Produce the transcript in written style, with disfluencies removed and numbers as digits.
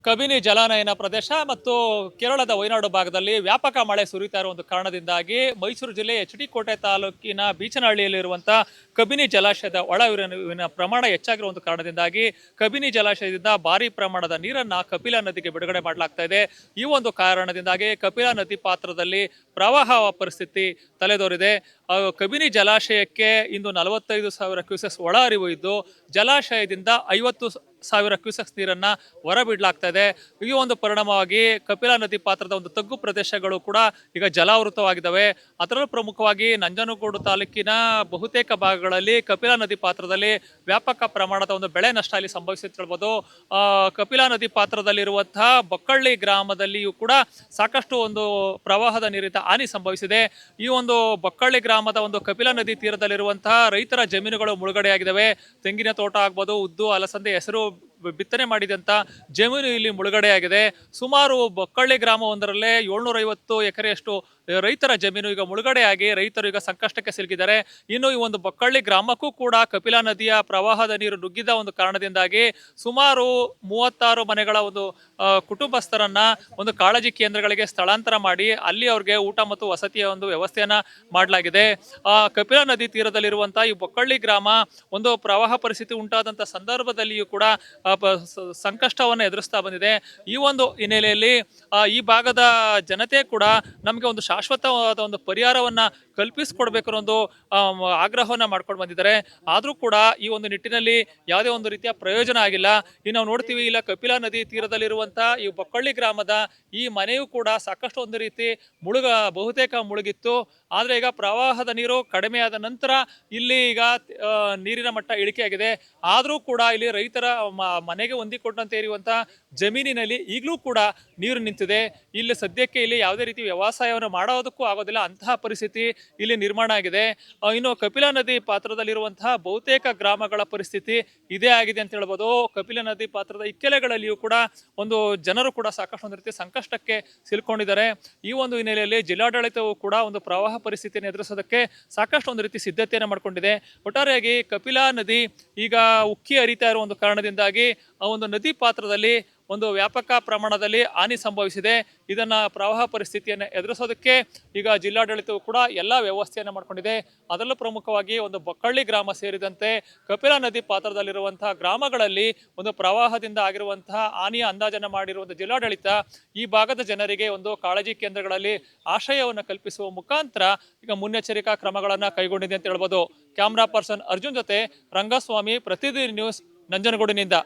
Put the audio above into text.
ಕಬಿನಿ ಜಲಾನಯನ ಪ್ರದೇಶ ಮತ್ತು ಕೇರಳದ ವಯನಾಡು ಭಾಗದಲ್ಲಿ ವ್ಯಾಪಕ ಮಳೆ ಸುರಿತಾ ಇರುವ ಒಂದು ಕಾರಣದಿಂದಾಗಿ ಮೈಸೂರು ಜಿಲ್ಲೆ ಎಚ್.ಡಿ. ಕೋಟೆ ತಾಲೂಕಿನ ಬೀಚನಹಳ್ಳಿಯಲ್ಲಿರುವಂತಹ ಕಬಿನಿ ಜಲಾಶಯದ ಒಳಹರಿವಿನ ಪ್ರಮಾಣ ಹೆಚ್ಚಾಗಿರುವ ಒಂದು ಕಾರಣದಿಂದಾಗಿ ಕಬಿನಿ ಜಲಾಶಯದಿಂದ ಭಾರಿ ಪ್ರಮಾಣದ ನೀರನ್ನ ಕಪಿಲಾ ನದಿಗೆ ಬಿಡುಗಡೆ ಮಾಡಲಾಗ್ತಾ ಇದೆ. ಈ ಒಂದು ಕಾರಣದಿಂದಾಗಿ ಕಪಿಲಾ ನದಿ ಪಾತ್ರದಲ್ಲಿ ಪ್ರವಾಹ ಪರಿಸ್ಥಿತಿ ತಲೆದೋರಿದೆ. ಕಬಿನಿ ಜಲಾಶಯಕ್ಕೆ ಇಂದು 45,000 ಕ್ಯೂಸೆಕ್ಸ್ ಒಳ ಹರಿವು ಇದ್ದು, ಜಲಾಶಯದಿಂದ 50,000 ಕ್ಯೂಸೆಕ್ಸ್ ನೀರನ್ನ ಹೊರಬಿಡಲಾಗ್ತಾ ಇದೆ. ಈ ಒಂದು ಪರಿಣಾಮವಾಗಿ ಕಪಿಲಾ ನದಿ ಪಾತ್ರದ ಒಂದು ತಗ್ಗು ಪ್ರದೇಶಗಳು ಕೂಡ ಈಗ ಜಲಾವೃತವಾಗಿದ್ದಾವೆ. ಅದರಲ್ಲೂ ಪ್ರಮುಖವಾಗಿ ನಂಜನಗೂಡು ತಾಲೂಕಿನ ಬಹುತೇಕ ಭಾಗಗಳಲ್ಲಿ ಕಪಿಲಾ ನದಿ ಪಾತ್ರದಲ್ಲಿ ವ್ಯಾಪಕ ಪ್ರಮಾಣದ ಒಂದು ಬೆಳೆ ನಷ್ಟ ಇಲ್ಲಿ ಸಂಭವಿಸಿದೆ ಹೇಳ್ಬೋದು. ಕಪಿಲಾ ನದಿ ಪಾತ್ರದಲ್ಲಿರುವಂತಹ ಬೊಕ್ಕಳ್ಳಿ ಗ್ರಾಮದಲ್ಲಿಯೂ ಕೂಡ ಸಾಕಷ್ಟು ಒಂದು ಪ್ರವಾಹದ ನೀರಿನ ಹಾನಿ ಸಂಭವಿಸಿದೆ. ಈ ಒಂದು ಬೊಕ್ಕಳ್ಳಿ ಗ್ರಾಮದ ಒಂದು ಕಪಿಲಾ ನದಿ ತೀರದಲ್ಲಿರುವಂತಹ ರೈತರ ಜಮೀನುಗಳು ಮುಳುಗಡೆಯಾಗಿದ್ದಾವೆ. ತೆಂಗಿನ ತೋಟ ಆಗ್ಬೋದು, ಉದ್ದು, ಅಲಸಂದೆ, ಹೆಸರು ಬಿತ್ತನೆ ಮಾಡಿದಂತ ಜಮೀನು ಇಲ್ಲಿ ಮುಳುಗಡೆಯಾಗಿದೆ. ಸುಮಾರು ಬೊಕ್ಕಳ್ಳಿ ಗ್ರಾಮ ಒಂದರಲ್ಲೇ 750 ಎಕರೆಯಷ್ಟು ರೈತರ ಜಮೀನು ಈಗ ಮುಳುಗಡೆಯಾಗಿ ರೈತರು ಈಗ ಸಂಕಷ್ಟಕ್ಕೆ ಸಿಲುಕಿದ್ದಾರೆ. ಇನ್ನು ಈ ಒಂದು ಬೊಕ್ಕಳ್ಳಿ ಗ್ರಾಮಕ್ಕೂ ಕೂಡ ಕಪಿಲಾ ನದಿಯ ಪ್ರವಾಹದ ನೀರು ನುಗ್ಗಿದ ಒಂದು ಕಾರಣದಿಂದಾಗಿ ಸುಮಾರು 36 ಮನೆಗಳ ಒಂದು ಕುಟುಂಬಸ್ಥರನ್ನ ಒಂದು ಕಾಳಜಿ ಕೇಂದ್ರಗಳಿಗೆ ಸ್ಥಳಾಂತರ ಮಾಡಿ ಅಲ್ಲಿ ಅವ್ರಿಗೆ ಊಟ ಮತ್ತು ವಸತಿಯ ಒಂದು ವ್ಯವಸ್ಥೆಯನ್ನ ಮಾಡಲಾಗಿದೆ. ಕಪಿಲಾ ನದಿ ತೀರದಲ್ಲಿರುವಂತಹ ಈ ಬೊಕ್ಕಳ್ಳಿ ಗ್ರಾಮ ಒಂದು ಪ್ರವಾಹ ಪರಿಸ್ಥಿತಿ ಉಂಟಾದಂತ ಸಂದರ್ಭದಲ್ಲಿಯೂ ಕೂಡ ಸಂಕಷ್ಟವನ್ನು ಎದುರಿಸ್ತಾ ಬಂದಿದೆ. ಈ ಒಂದು ಹಿನ್ನೆಲೆಯಲ್ಲಿ ಈ ಭಾಗದ ಜನತೆ ಕೂಡ ನಮಗೆ ಒಂದು ಶಾಶ್ವತವಾದ ಒಂದು ಪರಿಹಾರವನ್ನ ಕಲ್ಪಿಸಿಕೊಡ್ಬೇಕು ಅನ್ನೋ ಒಂದು ಆಗ್ರಹವನ್ನ ಮಾಡ್ಕೊಂಡು ಬಂದಿದ್ದಾರೆ. ಆದ್ರೂ ಕೂಡ ಈ ಒಂದು ನಿಟ್ಟಿನಲ್ಲಿ ಯಾವುದೇ ಒಂದು ರೀತಿಯ ಪ್ರಯೋಜನ ಆಗಿಲ್ಲ. ಈ ನಾವು ನೋಡ್ತೀವಿ, ಇಲ್ಲ ಕಪಿಲಾ ನದಿ ತೀರದಲ್ಲಿರುವಂತಹ ಈ ಬೊಕ್ಕಳ್ಳಿ ಗ್ರಾಮದ ಈ ಮನೆಯೂ ಕೂಡ ಸಾಕಷ್ಟು ಒಂದು ರೀತಿ ಬಹುತೇಕ ಮುಳುಗಿತ್ತು. ಆದ್ರೆ ಈಗ ಪ್ರವಾಹದ ನೀರು ಕಡಿಮೆಯಾದ ನಂತರ ಇಲ್ಲಿ ಈಗ ನೀರಿನ ಮಟ್ಟ ಇಳಿಕೆಯಾಗಿದೆ. ಆದ್ರೂ ಕೂಡ ಇಲ್ಲಿ ರೈತರ ಮನೆಗೆ ಹೊಂದಿಕೊಂಡಂತೆ ಇರುವಂತಹ ಜಮೀನಿನಲ್ಲಿ ಈಗಲೂ ಕೂಡ ನೀರು ನಿಂತಿದೆ. ಇಲ್ಲಿ ಸದ್ಯಕ್ಕೆ ಇಲ್ಲಿ ಯಾವುದೇ ರೀತಿ ವ್ಯವಸಾಯವನ್ನು ಮಾಡೋದಕ್ಕೂ ಆಗೋದಿಲ್ಲ, ಅಂತಹ ಪರಿಸ್ಥಿತಿ ಇಲ್ಲಿ ನಿರ್ಮಾಣ ಆಗಿದೆ. ಇನ್ನು ಕಪಿಲಾ ನದಿ ಪಾತ್ರದಲ್ಲಿರುವಂತಹ ಬಹುತೇಕ ಗ್ರಾಮಗಳ ಪರಿಸ್ಥಿತಿ ಇದೇ ಆಗಿದೆ ಅಂತ ಹೇಳ್ಬೋದು. ಕಪಿಲಾ ನದಿ ಪಾತ್ರದ ಇಕ್ಕೆಲೆಗಳಲ್ಲಿಯೂ ಕೂಡ ಒಂದು ಜನರು ಕೂಡ ಸಾಕಷ್ಟು ಒಂದು ರೀತಿ ಸಂಕಷ್ಟಕ್ಕೆ ಸಿಲುಕೊಂಡಿದ್ದಾರೆ. ಈ ಒಂದು ಹಿನ್ನೆಲೆಯಲ್ಲಿ ಜಿಲ್ಲಾಡಳಿತವು ಕೂಡ ಒಂದು ಪ್ರವಾಹ ಪರಿಸ್ಥಿತಿಯನ್ನು ಎದುರಿಸೋದಕ್ಕೆ ಸಾಕಷ್ಟು ಒಂದು ರೀತಿ ಸಿದ್ಧತೆಯನ್ನು ಮಾಡಿಕೊಂಡಿದೆ. ಒಟ್ಟಾರೆಯಾಗಿ ಕಪಿಲಾ ನದಿ ಈಗ ಉಕ್ಕಿ ಹರಿತಾ ಇರುವ ಒಂದು ಕಾರಣದಿಂದಾಗಿ ಆ ಒಂದು ನದಿ ಪಾತ್ರದಲ್ಲಿ ಒಂದು ವ್ಯಾಪಕ ಪ್ರಮಾಣದಲ್ಲಿ ಹಾನಿ ಸಂಭವಿಸಿದೆ. ಇದನ್ನ ಪ್ರವಾಹ ಪರಿಸ್ಥಿತಿಯನ್ನು ಎದುರಿಸೋದಕ್ಕೆ ಈಗ ಜಿಲ್ಲಾಡಳಿತವು ಕೂಡ ಎಲ್ಲ ವ್ಯವಸ್ಥೆಯನ್ನು ಮಾಡಿಕೊಂಡಿದೆ. ಅದರಲ್ಲೂ ಪ್ರಮುಖವಾಗಿ ಒಂದು ಬೊಕ್ಕಳ್ಳಿ ಗ್ರಾಮ ಸೇರಿದಂತೆ ಕಪಿಲಾ ನದಿ ಪಾತ್ರದಲ್ಲಿರುವಂತಹ ಗ್ರಾಮಗಳಲ್ಲಿ ಒಂದು ಪ್ರವಾಹದಿಂದ ಆಗಿರುವಂತಹ ಹಾನಿಯ ಅಂದಾಜನ್ನು ಮಾಡಿರುವಂತಹ ಜಿಲ್ಲಾಡಳಿತ ಈ ಭಾಗದ ಜನರಿಗೆ ಒಂದು ಕಾಳಜಿ ಕೇಂದ್ರಗಳಲ್ಲಿ ಆಶ್ರಯವನ್ನು ಕಲ್ಪಿಸುವ ಮುಖಾಂತರ ಈಗ ಮುನ್ನೆಚ್ಚರಿಕಾ ಕ್ರಮಗಳನ್ನ ಕೈಗೊಂಡಿದೆ ಅಂತ ಹೇಳ್ಬೋದು. ಕ್ಯಾಮ್ರಾ ಪರ್ಸನ್ ಅರ್ಜುನ್ ಜೊತೆ ರಂಗಸ್ವಾಮಿ, ಪ್ರತಿದಿನ ನ್ಯೂಸ್, ನಂಜನಗೂಡಿನಿಂದ.